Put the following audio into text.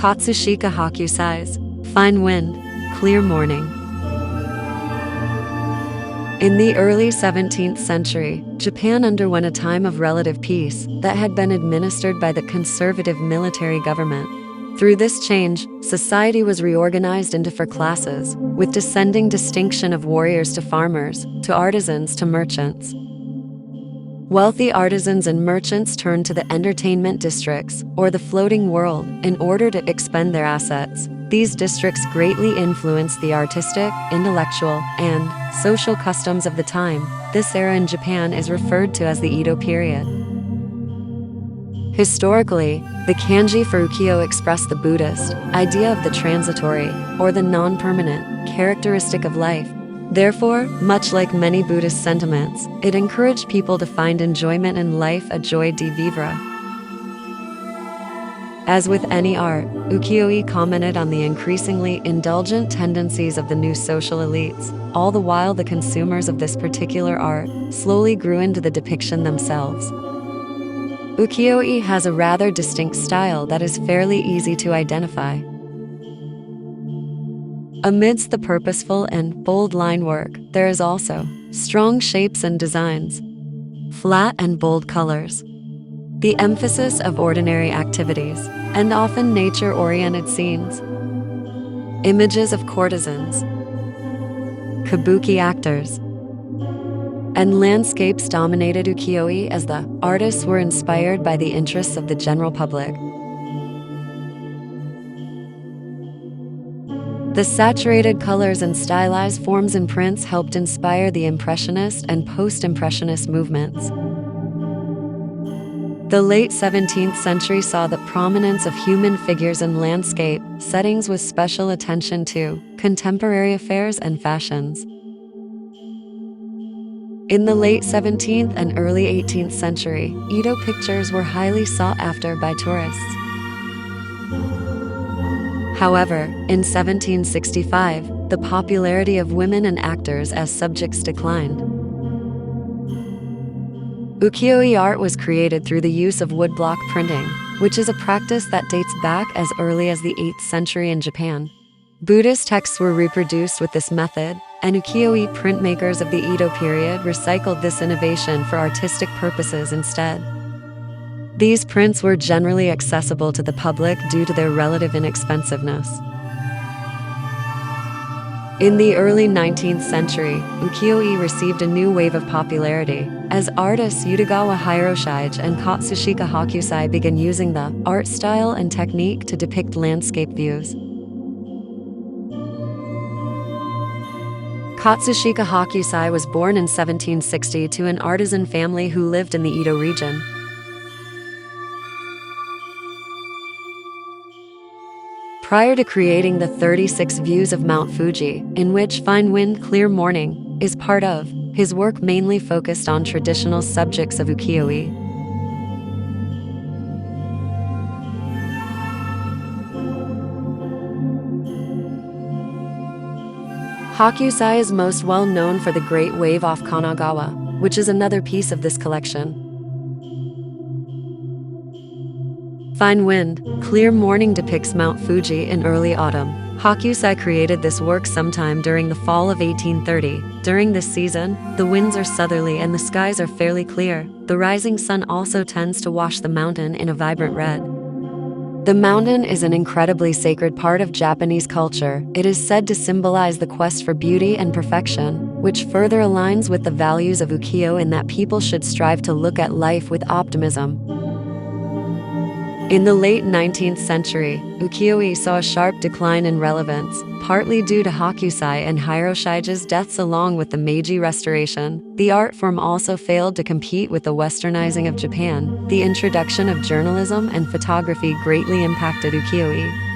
Katsushika Hokusai's fine wind, clear morning. In the early 17th century, Japan underwent a time of relative peace that had been administered by the conservative military government. Through this change, society was reorganized into four classes, with descending distinction of warriors to farmers, to artisans to merchants. Wealthy artisans and merchants turned to the entertainment districts, or the floating world, in order to expend their assets. These districts greatly influenced the artistic, intellectual, and social customs of the time. This era in Japan is referred to as the Edo period. Historically, the kanji for ukiyo expressed the Buddhist idea of the transitory, or the non-permanent, characteristic of life. Therefore, much like many Buddhist sentiments, it encouraged people to find enjoyment in life, a joie de vivre. As with any art, Ukiyo-e commented on the increasingly indulgent tendencies of the new social elites. All the while, the consumers of this particular art slowly grew into the depiction themselves. Ukiyo-e has a rather distinct style that is fairly easy to identify. Amidst the purposeful and bold line work, there is also strong shapes and designs, flat and bold colors, the emphasis of ordinary activities, and often nature-oriented scenes, images of courtesans, kabuki actors, and landscapes dominated ukiyo-e as the artists were inspired by the interests of the general public. The saturated colors and stylized forms in prints helped inspire the Impressionist and Post-Impressionist movements. The late 17th century saw the prominence of human figures in landscape settings with special attention to contemporary affairs and fashions. In the late 17th and early 18th century, Edo pictures were highly sought after by tourists. However, in 1765, the popularity of women and actors as subjects declined. Ukiyo-e art was created through the use of woodblock printing, which is a practice that dates back as early as the 8th century in Japan. Buddhist texts were reproduced with this method, and ukiyo-e printmakers of the Edo period recycled this innovation for artistic purposes instead. These prints were generally accessible to the public due to their relative inexpensiveness. In the early 19th century, ukiyo-e received a new wave of popularity, as artists Utagawa Hiroshige and Katsushika Hokusai began using the art style and technique to depict landscape views. Katsushika Hokusai was born in 1760 to an artisan family who lived in the Edo region. Prior to creating the 36 views of Mount Fuji, in which Fine Wind, Clear Morning is part of, his work mainly focused on traditional subjects of ukiyo-e. Hokusai is most well known for the Great Wave off Kanagawa, which is another piece of this collection. Fine Wind, Clear Morning depicts Mount Fuji in early autumn. Hokusai created this work sometime during the fall of 1830. During this season, the winds are southerly and the skies are fairly clear. The rising sun also tends to wash the mountain in a vibrant red. The mountain is an incredibly sacred part of Japanese culture. It is said to symbolize the quest for beauty and perfection, which further aligns with the values of ukiyo in that people should strive to look at life with optimism. In the late 19th century, ukiyo-e saw a sharp decline in relevance, partly due to Hokusai and Hiroshige's deaths along with the Meiji Restoration. The art form also failed to compete with the westernizing of Japan. The introduction of journalism and photography greatly impacted ukiyo-e.